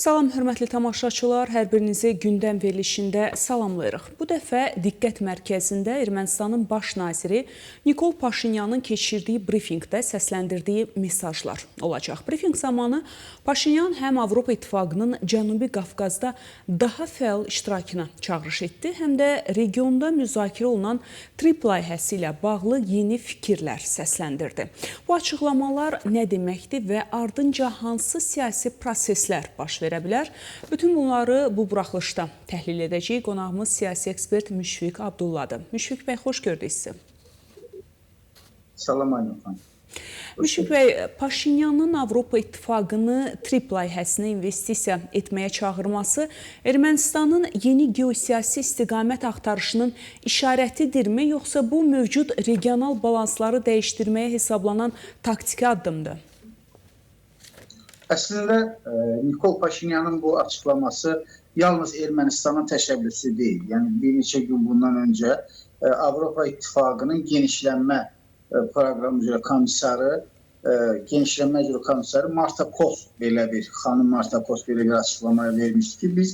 Salam, hörmətli tamaşaçılar, hər birinizi gündəm verilişində salamlayırıq. Bu dəfə diqqət mərkəzində Ermənistanın baş naziri Nikol Paşinyanın keçirdiyi brifinqdə səsləndirdiyi mesajlar olacaq. Brifinq zamanı Paşinyan həm Avropa İttifaqının Cənubi Qafqazda daha fəal iştirakına çağırış etdi, həm də regionda müzakirə olunan TRIP layihəsi ilə bağlı yeni fikirlər səsləndirdi. Bu açıqlamalar nə deməkdir və ardınca hansı siyasi proseslər baş verə bilər? Bütün bunları bu buraxılışda təhlil edəcəyik. Qonağımız siyasi ekspert Müşfiq Abdulladır. Müşfiq bəy, xoş gördük sizi. Salam Aynur. Müşfiq bəy, Paşinyanın Avropa İttifaqını TRIP layihəsinə investisiya etməyə çağırması Ermənistanın yeni geosiyasi istiqamət axtarışının işarətidirmi, yoxsa bu mövcud regional balansları dəyişdirməyə hesablanan taktiki addımdır? Əslində, Nikol Paşinyanın bu açıqlaması yalnız Ermənistanın təşəbbüsü deyil. Yəni, bir neçə gün bundan öncə Avropa İttifaqının genişlənmə proqramı üzrə komissarı, Marta Kos xanım Marta Kos belə bir açıqlamaya vermişdi ki, biz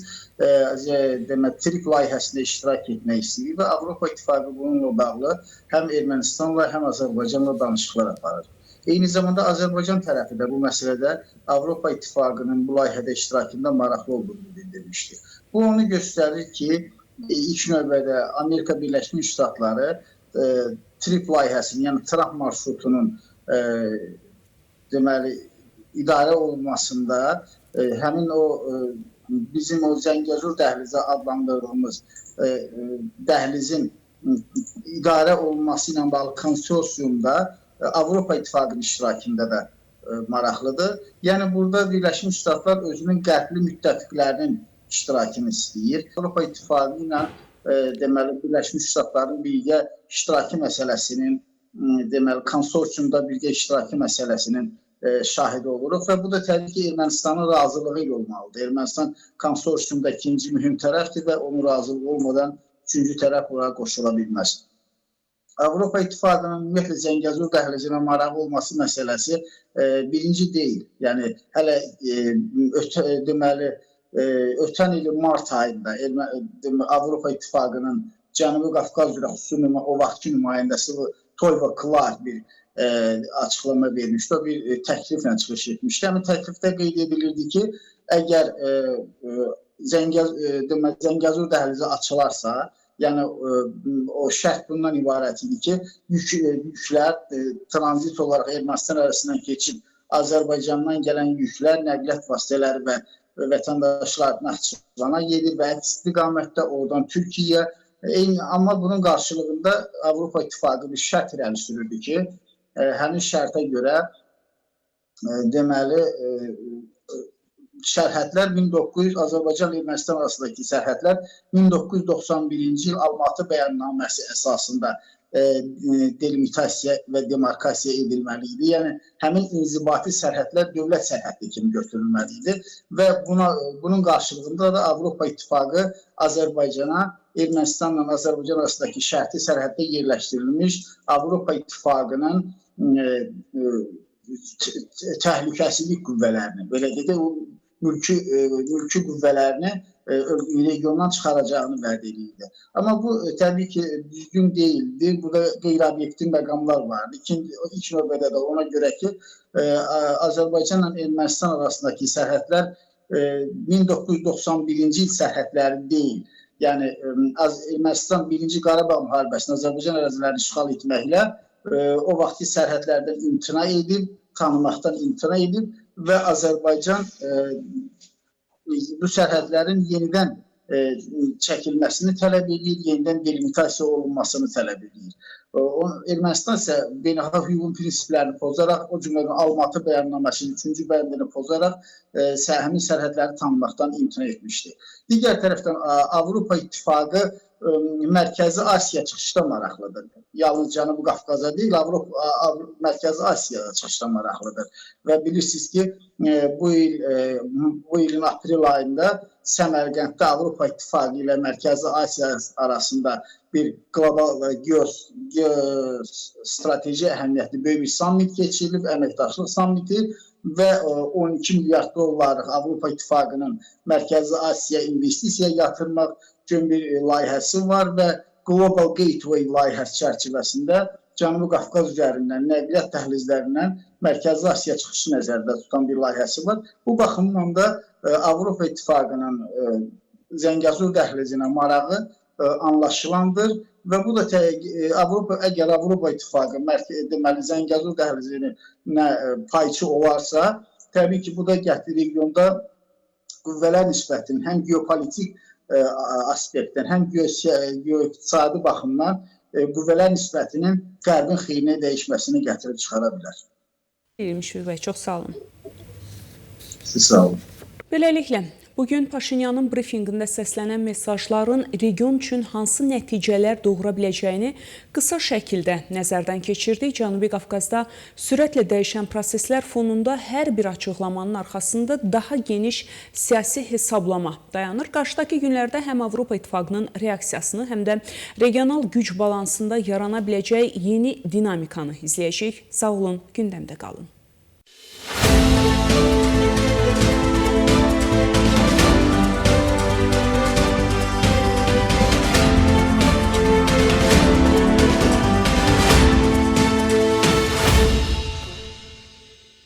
TRIP layihəsində iştirak etmək istəyirik və Avropa İttifaqı bununla bağlı həm Ermənistanla, həm Azərbaycanla danışıqlar aparır. Eyni zamanda Azərbaycan tərəfi də bu məsələdə Avropa İttifaqının bu layihədə iştirakında maraqlı olduğunu bildirmişdir. Bu onu göstərir ki, ilk növbədə Amerika Birləşmiş Ştatları TRIP layihəsinin, yəni Trump marşrutunun deməli idarə olunmasında həmin o bizim o Zəngəzur dəhlizi adlandırdığımız dəhlizin idarə olunması ilə bağlı konsorsiyumda Avropa İttifaqının iştirakında da maraqlıdır. Yəni, burada Birləşmiş Ştatlar özünün qərbli müttəfiqlərinin iştirakını istəyir. Avropa İttifaqı ilə deməli, Birləşmiş Ştatların birgə iştiraki məsələsinin, deməli, konsorsiyumda birgə iştiraki məsələsinin şahidi oluruq və bu da təbii ki, Ermənistanın razılığı ilə olmalıdır. Ermənistan konsorsiyumda ikinci mühüm tərəfdir və onun razılığı olmadan üçüncü tərəf oraya qoşula bilməz. Avropa İttifaqının ümumiyyətlə Zəngəzur dəhlizinə marağı olması məsələsi birinci deyil. Yəni, hələ deməli, ötən ilin mart ayında Avropa İttifaqının Cənubi Qafqaz üzrə xüsusi o vaxtki nümayəndəsi Toyva Clark bir açıqlama vermişdi, o bir təkliflə çıxış etmişdi. Həmin təklifdə qeyd edilirdi ki, əgər Zəngəzur dəhlizi açılarsa, yəni o şərt bundan ibarət idi ki, yüklər tranzit olaraq Ermənistan arasından keçib Azərbaycandan gələn yüklər, nəqliyyat vasitələri və vətəndaşlar Naxçıvana gedir və əks istiqamətdə oradan Türkiyəyə. Amma bunun qarşılığında Avropa İttifaqı bir şərt irəli sürürdü ki, həmin şərtə görə deməli sərhədlər Azərbaycan-Ermənistan arasındakı sərhədlər 1991-ci il Almatı bəyannaməsi əsasında delimitasiya və demarkasiya edilməli idi. Yəni, həmin inzibati sərhədlər dövlət sərhədli kimi götürülməli idi və bunun qarşılığında da Avropa İttifaqı Azərbaycana, Ermənistanla Azərbaycan arasındakı şərti sərhəddə yerləşdirilmiş Avropa İttifaqının təhlükəsizlik qüvvələrini, belə deyək, mülki qüvvələrini regiondan çıxaracağını vəd edirdi. Amma bu təbii ki, düzgün deyildi. Burada qeyri-obyektiv məqamlar vardı. İlk növbədə də ona görə ki, Azərbaycanla Ermənistan arasındakı sərhədlər 1991-ci il sərhədləri deyil. Yəni, Ermənistan 1-ci Qarabağ müharibəsində Azərbaycan ərazilərini işğal etməklə o vaxtki sərhədlərdən imtina edib, tanımaqdan imtina edib və Azərbaycan bu sərhədlərin yenidən çəkilməsini tələb edir, yenidən delimitasiya olunmasını tələb edir. Ermənistan isə beynəlxalq hüququn prinsiplərini pozaraq, o cümlədən Almatı bəyannaməsinin 3-cü bəndini pozaraq həmin sərhədləri tanımaqdan imtina etmişdir. Digər tərəfdən Avropa İttifaqı Mərkəzi Asiya çıxışda maraqlıdır. Yalnız Cənubi Qafqaza deyil, Mərkəzi Asiyada çıxışda maraqlıdır. Və bilirsiniz ki, bu ilin aprel ayında Səmərqənddə Avropa İttifaqı ilə Mərkəzi Asiya arasında bir qlobal və geostrateji əhəmiyyətli böyük bir sammit keçirilib, əməkdaşlıq sammiti və 12 milyard dollarlıq Avropa İttifaqının Mərkəzi Asiya investisiya yatırmaq üçün bir layihəsi var və Global Gateway layihəsi çərçivəsində Cənubi Qafqaz üzərindən nəqliyyat dəhlizlərindən Mərkəzi Asiya çıxışı nəzərdə tutan bir layihəsi var. Bu baxımdan da Avropa İttifaqının Zəngəzur dəhlizinə marağı anlaşılandır və bu da əgər Avropa İttifaqı deməli Zəngəzur dəhlizinə payçı olarsa, təbii ki, bu da regionda qüvvələr nisbətinin həm geopolitik aspektdən, həm geoiqtisadi baxımdan qüvvələr nisbətinin Qərbin xeyrinə dəyişməsini gətirib çıxara bilər. Müşfiq bəy, çox sağ olun. Siz sağ olun. Beləliklə, bugün Paşinyanın brifinqində səslənən mesajların region üçün hansı nəticələr doğura biləcəyini qısa şəkildə nəzərdən keçirdik. Cənubi Qafqazda sürətlə dəyişən proseslər fonunda hər bir açıqlamanın arxasında daha geniş siyasi hesablama dayanır. Qarşıdakı günlərdə həm Avropa İttifaqının reaksiyasını, həm də regional güc balansında yarana biləcək yeni dinamikanı izləyəcəyik. Sağ olun, gündəmdə qalın.